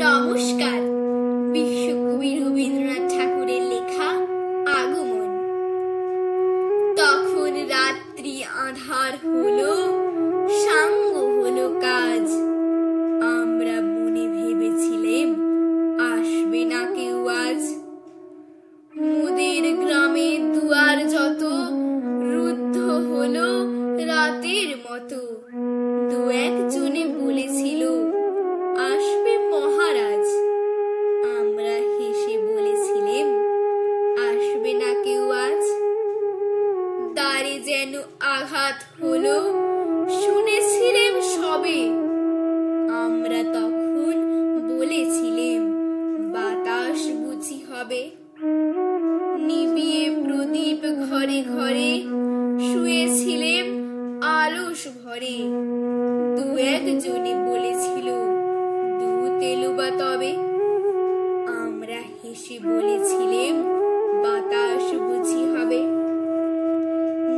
নমস্কার। বিশ্বকবি রবীন্দ্রনাথ ঠাকুরের লেখা আগমন। তখন রাত্রি আঁধার হলো, সাঙ্গ হলো কাজ। আমরা মনে ভেবেছিলেম আসবে না কেউ আজ। মোদের গ্রামে দুয়ার যত রুদ্ধ হলো রাতের মতো। দু একজনে বলেছিল আসবে মহারাজ। আমরা হেসে বলেছিলেম আসবে না কেউ আজ। দ্বারে যেন আঘাত হলো, শুনেছিলেম সবে। আমরা তখন বলেছিলেম বাতাস বুঝি হবে। নিবিয়ে প্রদীপ ঘরে ঘরে শুয়েছিলেম আলস ভরে। দু একজনে বলেছিল দুধ এলো বা তবে। আমরা হেসে বলেছিলেম বাতাস বুঝি হবে।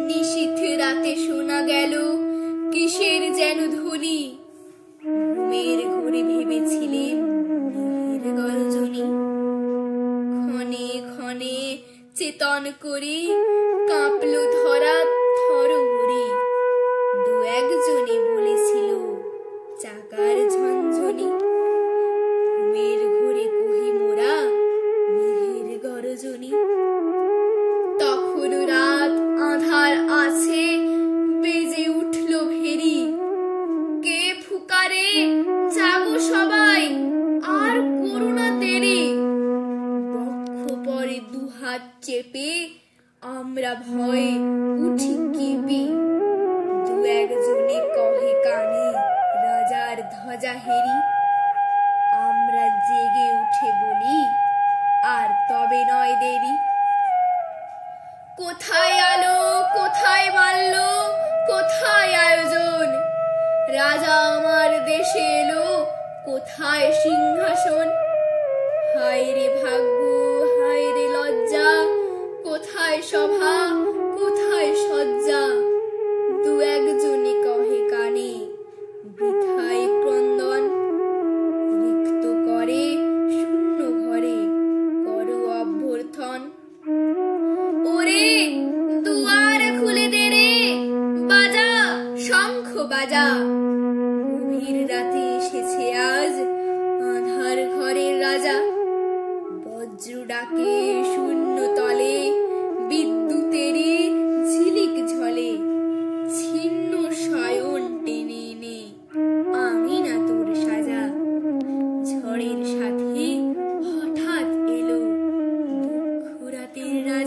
নিশীথ রাতে শোনা গেল কিসের যেন ধ্বনি। ঘুমের ঘোরে ভেবেছিলেম মেঘের গর্জনি। ক্ষণে ক্ষণে চেতন করে কাঁপলো ধরা থরহরি। দু একজনে বলেছিল চাকার ঝনঝনি। ঘুমের ঘোরে কহি মোরা মেঘের গর্জনি। তখন রাত আঁধার আছে, বেজে উঠল ভেরি। কে ফুকারে জাগো সবাই, আর করুণা দেরি। বক্ষ পরে দুহাত চেপে আমরা ভয়ে উঠি কেঁপে। দু একজনে কহে কানে রাজার ধ্বজা হেরি। আমরা জেগে উঠে বলি আর তবে নয় দেরি। কোথায় আলো, কোথায় মাল্য, কোথায় আয়োজন। রাজা আমার দেশে এলো, কোথায় সিংহাসন। হায় রে ভাগ্য, হায় রে লজ্জা, কোথায় সভা,